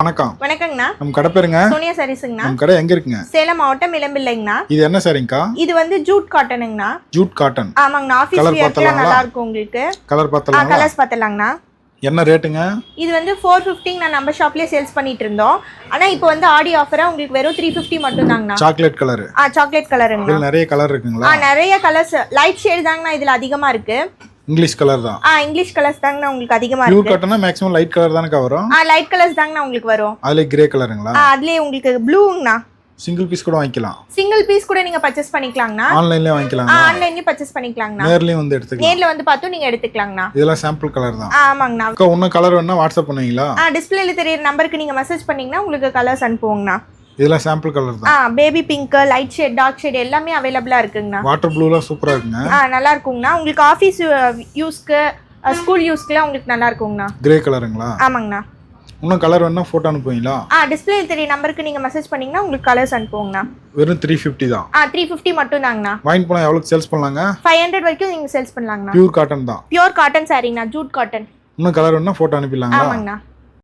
வணக்கம். வணக்கங்கண்ணா. நம்ம கடை பேருங்க சோனியா சாரீஸ்ங்கண்ணா. நம்ம கடை எங்க இருக்குங்க? சேலம் மாவட்டம் இளம்பிள்ளைங்கண்ணா. இது என்ன சாரிங்கக்கா? இது வந்து ஜூட் காட்டனுங்கண்ணா. Jute cotton. ஆமாங்கண்ணா. ஆபீஸ் வியர்க்குலாம் நல்லா இருக்கும் உங்களுக்கு. கலர் பார்த்தலாம். கலர்ஸ் பார்த்தலாங்கண்ணா. என்ன ரேட்டுங்க? இது வந்து 450 நான் நம்ம ஷாப்லயே சேல்ஸ் பண்ணிட்டு இருந்தோம். ஆனா இப்போ வந்து ஆடி ஆஃபரா உங்களுக்கு வெறும் 350 மட்டும் தாங்கண்ணா. Chocolate colour. சாக்லேட் கலருங்க. இதுல நிறைய கலர் இருக்குங்களா? நிறைய கலர்ஸ் லைட் ஷேட் தாங்கண்ணா இதுல அதிகமா இருக்கு. இங்கிலீஷ் கலர் தான். இங்கிலீஷ் கலர்ஸ் தாங்கண்ணா உங்களுக்கு அதிகமா இருக்கு. பியூர் காட்டன்னா மேக்ஸिमम லைட் கலர் தானே வரும்? லைட் கலர்ஸ் தாங்கண்ணா உங்களுக்கு வரும். அதுல கிரே கலருங்களா? அதுலயே உங்களுக்கு ப்ளூங்கண்ணா. சிங்கிள் பீஸ் கூட வாங்கிக்கலாம். சிங்கிள் பீஸ் கூட நீங்க பர்ச்சேஸ் பண்ணிக்கலாங்கண்ணா. ஆன்லைன்லயே வாங்கிக்கலாம். ஆன்லைன்லயே பர்ச்சேஸ் பண்ணிக்கலாங்கண்ணா. நேர்லயே வந்து எடுத்துக்கலாம். நேர்ல வந்து பார்த்து நீங்க எடுத்துக்கலாங்கண்ணா. இதெல்லாம் சாம்பிள் கலர் தான். ஆமாங்கண்ணா. இன்னும் கலர் வேணா வாட்ஸ்அப் பண்ணுவீங்களா? டிஸ்பிளேல தெரியற நம்பருக்கு நீங்க மெசேஜ் பண்ணீங்கன்னா உங்களுக்கு கலர்ஸ் அனுப்புவோங்கண்ணா. இதெல்லாம் சாம்பிள் கலர் தான். Baby pink, light shade, dark shade எல்லாமே அவைலபிளா இருக்குங்கண்ணா. வாட்டர் ப்ளூலாம் சூப்பரா இருக்குங்க. நல்லா இருக்குங்கண்ணா. உங்களுக்கு ஆபீஸ் யூஸ்க்கு ஸ்கூல் யூஸ்க்குலாம் உங்களுக்கு நல்லா இருக்குங்கண்ணா. கிரே கலருங்களா? ஆமாங்கண்ணா. இன்னும் கலர் வேணா போட்டோ அனுப்புவீங்களா? டிஸ்பிளேல தெரிய நம்பருக்கு நீங்க மெசேஜ் பண்ணீங்கன்னா உங்களுக்கு கலர்ஸ் அனுப்புவோங்கண்ணா. வெறும் 350 தான். 350 மட்டும் தாங்கண்ணா. வாங்கி போனா எவ்வளவு சேல்ஸ் பண்ணலாங்க? 500 வரைக்கும் நீங்க சேல்ஸ் பண்ணலாங்கண்ணா. பியூர் காட்டன் தான். பியூர் காட்டன் சாரிங்கண்ணா. Jute cotton. இன்னும் கலர் வேணா போட்டோ அனுப்பிடலாங்களா? ஆமாங்கண்ணா.